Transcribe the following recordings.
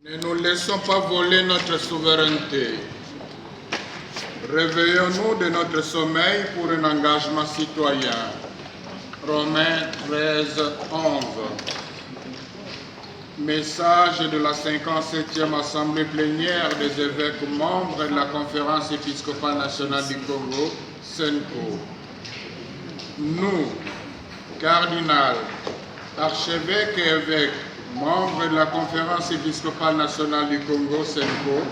Ne nous laissons pas voler notre souveraineté. Réveillons-nous de notre sommeil pour un engagement citoyen. Romains 13, 11. Message de la 57e Assemblée plénière des évêques membres de la Conférence épiscopale nationale du Congo, SENCO. Nous, cardinal, archevêques et évêques, membres de la Conférence épiscopale nationale du Congo, SENCO,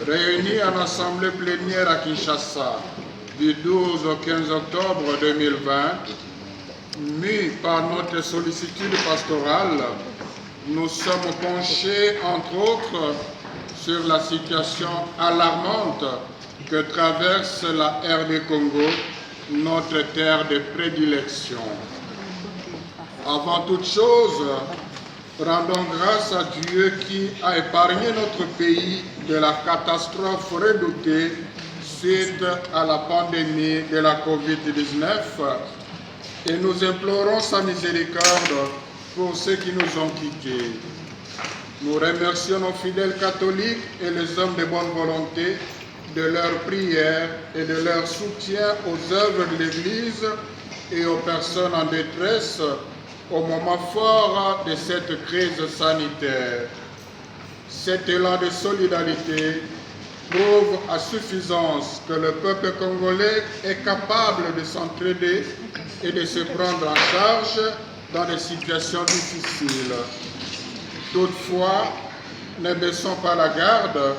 réunis en assemblée plénière à Kinshasa du 12 au 15 octobre 2020, mus par notre sollicitude pastorale, nous sommes penchés, entre autres, sur la situation alarmante que traverse la RD Congo, notre terre de prédilection. Avant toute chose, rendons grâce à Dieu qui a épargné notre pays de la catastrophe redoutée suite à la pandémie de la COVID-19 et nous implorons sa miséricorde pour ceux qui nous ont quittés. Nous remercions nos fidèles catholiques et les hommes de bonne volonté de leur prière et de leur soutien aux œuvres de l'Église et aux personnes en détresse au moment fort de cette crise sanitaire. Cet élan de solidarité prouve à suffisance que le peuple congolais est capable de s'entraider et de se prendre en charge dans des situations difficiles. Toutefois, ne baissons pas la garde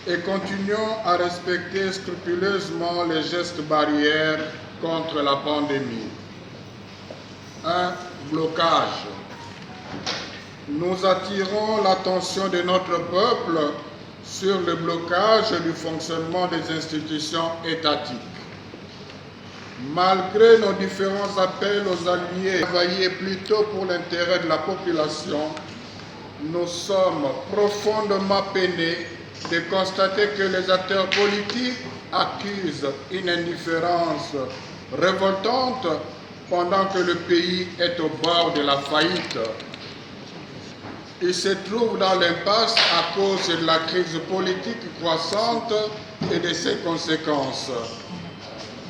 et continuons à respecter scrupuleusement les gestes barrières contre la pandémie. 1. Blocage. Nous attirons l'attention de notre peuple sur le blocage du fonctionnement des institutions étatiques. Malgré nos différents appels aux alliés, travailler plutôt pour l'intérêt de la population, nous sommes profondément peinés de constater que les acteurs politiques accusent une indifférence révoltante pendant que le pays est au bord de la faillite. Il se trouve dans l'impasse à cause de la crise politique croissante et de ses conséquences.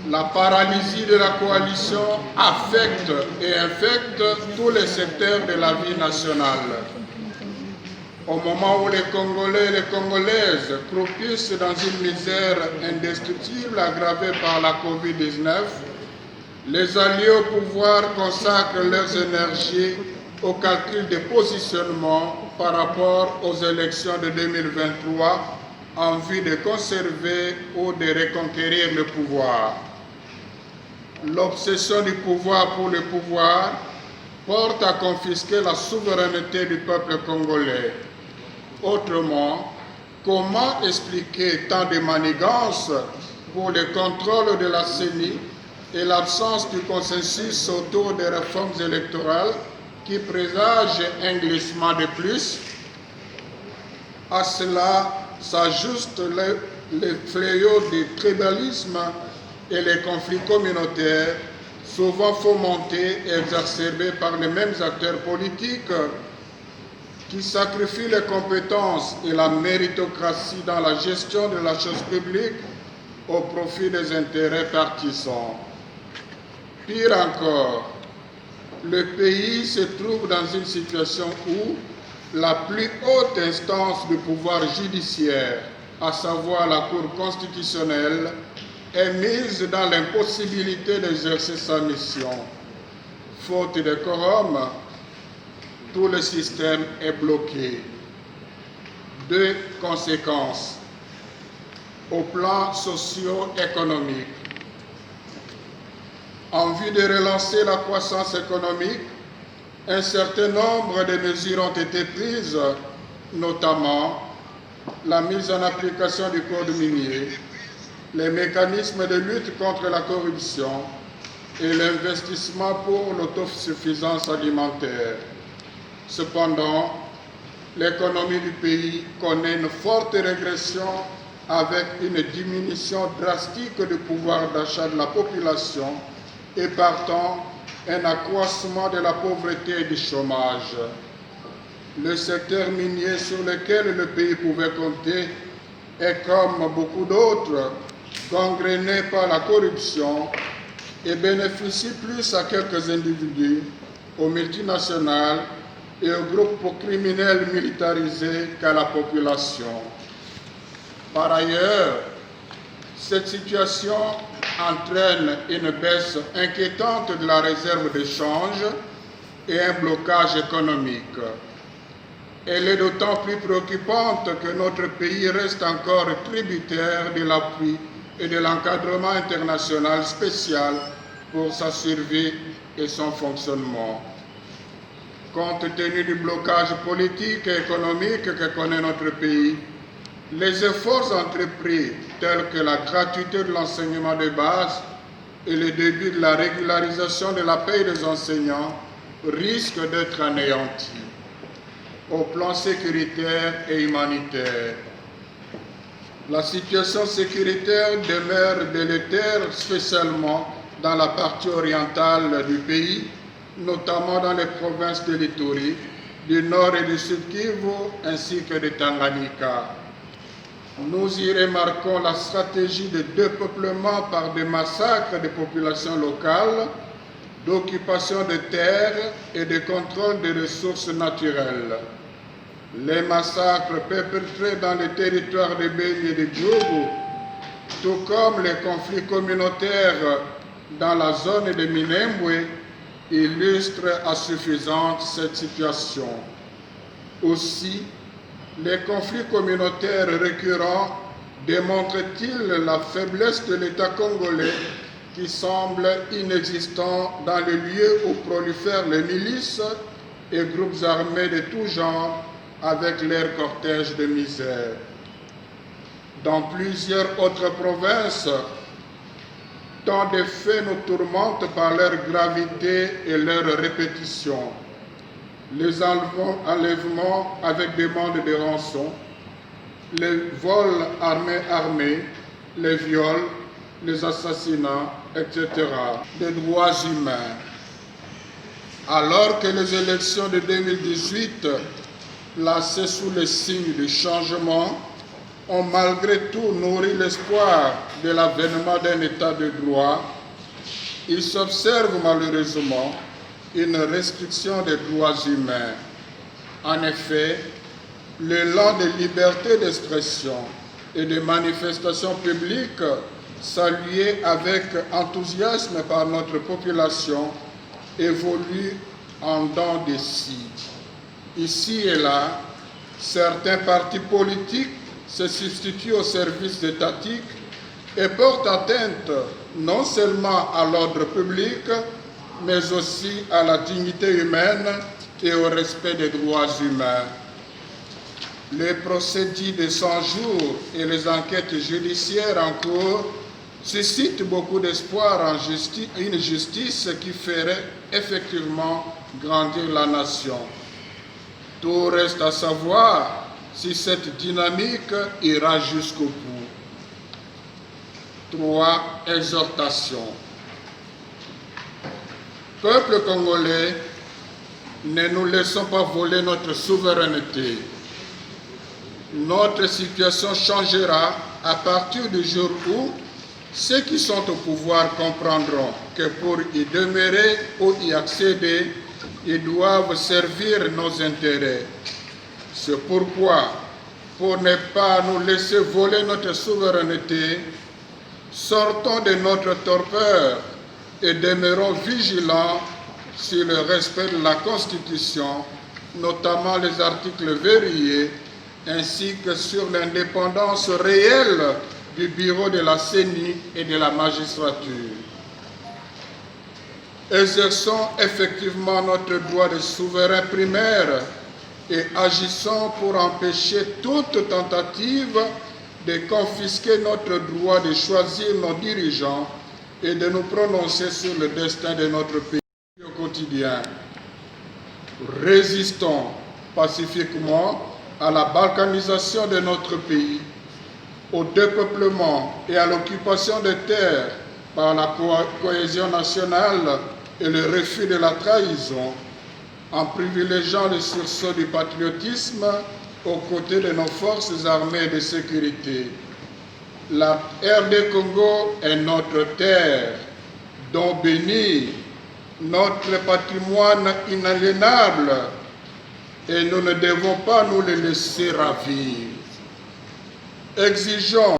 La paralysie de la coalition affecte et infecte tous les secteurs de la vie nationale. Au moment où les Congolais et les Congolaises croupissent dans une misère indestructible aggravée par la COVID-19, les alliés au pouvoir consacrent leurs énergies au calcul des positionnements par rapport aux élections de 2023 en vue de conserver ou de reconquérir le pouvoir. L'obsession du pouvoir pour le pouvoir porte à confisquer la souveraineté du peuple congolais. Autrement, comment expliquer tant de manigances pour le contrôle de la CENI et l'absence du consensus autour des réformes électorales qui présagent un glissement de plus? À cela s'ajoutent les fléaux du tribalisme et les conflits communautaires, souvent fomentés et exacerbés par les mêmes acteurs politiques qui sacrifient les compétences et la méritocratie dans la gestion de la chose publique au profit des intérêts partisans. Pire encore, le pays se trouve dans une situation où la plus haute instance du pouvoir judiciaire, à savoir la Cour constitutionnelle, est mise dans l'impossibilité d'exercer sa mission. Faute de quorum, tout le système est bloqué. Deux conséquences au plan socio-économique. En vue de relancer la croissance économique, un certain nombre de mesures ont été prises, notamment la mise en application du Code minier, les mécanismes de lutte contre la corruption et l'investissement pour l'autosuffisance alimentaire. Cependant, l'économie du pays connaît une forte régression avec une diminution drastique du pouvoir d'achat de la population et partant un accroissement de la pauvreté et du chômage. le secteur minier sur lequel le pays pouvait compter est, comme beaucoup d'autres, gangréné par la corruption et bénéficie plus à quelques individus, aux multinationales et aux groupes criminels militarisés qu'à la population. Par ailleurs, cette situation entraîne une baisse inquiétante de la réserve d'échange et un blocage économique. Elle est d'autant plus préoccupante que notre pays reste encore tributaire de l'appui et de l'encadrement international spécial pour sa survie et son fonctionnement. Compte tenu du blocage politique et économique que connaît notre pays, les efforts entrepris tels que la gratuité de l'enseignement de base et le début de la régularisation de la paie des enseignants risquent d'être anéantis au plan sécuritaire et humanitaire. La situation sécuritaire demeure délétère, spécialement dans la partie orientale du pays, notamment dans les provinces de l'Ituri, du Nord et du Sud Kivu, ainsi que de Tanganyika. Nous y remarquons la stratégie de dépeuplement par des massacres des populations locales, d'occupation de terres et de contrôle des ressources naturelles. Les massacres perpétrés dans les territoires de Beni et de Djougou, tout comme les conflits communautaires dans la zone de Minembwe, illustrent à suffisance cette situation. Aussi, les conflits communautaires récurrents démontrent-ils la faiblesse de l'État congolais qui semble inexistant dans les lieux où prolifèrent les milices et groupes armés de tout genre avec leur cortège de misère. Dans plusieurs autres provinces, tant de faits nous tourmentent par leur gravité et leur répétition. Les enlèvements avec demande de rançon, les vols armés, les viols, les assassinats, etc. des droits humains. Alors que les élections de 2018, placées sous le signe du changement, ont malgré tout nourri l'espoir de l'avènement d'un état de droit, il s'observe malheureusement une restriction des droits humains. En effet, l'élan de liberté d'expression et de manifestation publique, salué avec enthousiasme par notre population, évolue en dents de scie. Ici et là, certains partis politiques se substituent aux services étatiques et portent atteinte non seulement à l'ordre public, mais aussi à la dignité humaine et au respect des droits humains. Les procédés de 100 jours et les enquêtes judiciaires en cours suscitent beaucoup d'espoir en une justice qui ferait effectivement grandir la nation. Tout reste à savoir si cette dynamique ira jusqu'au bout. 3. Exhortation. Peuple congolais, ne nous laissons pas voler notre souveraineté. Notre situation changera à partir du jour où ceux qui sont au pouvoir comprendront que pour y demeurer ou y accéder, ils doivent servir nos intérêts. C'est pourquoi, pour ne pas nous laisser voler notre souveraineté, sortons de notre torpeur et demeurons vigilants sur le respect de la Constitution, notamment les articles verrouillés, ainsi que sur l'indépendance réelle du bureau de la CENI et de la magistrature. Exerçons effectivement notre droit de souverain primaire et agissons pour empêcher toute tentative de confisquer notre droit de choisir nos dirigeants et de nous prononcer sur le destin de notre pays au quotidien. Résistons pacifiquement à la balkanisation de notre pays, au dépeuplement et à l'occupation des terres par la cohésion nationale et le refus de la trahison. en privilégiant le sursaut du patriotisme aux côtés de nos forces armées de sécurité. La RD Congo est notre terre, don béni, notre patrimoine inaliénable, et nous ne devons pas nous le laisser ravir. Exigeons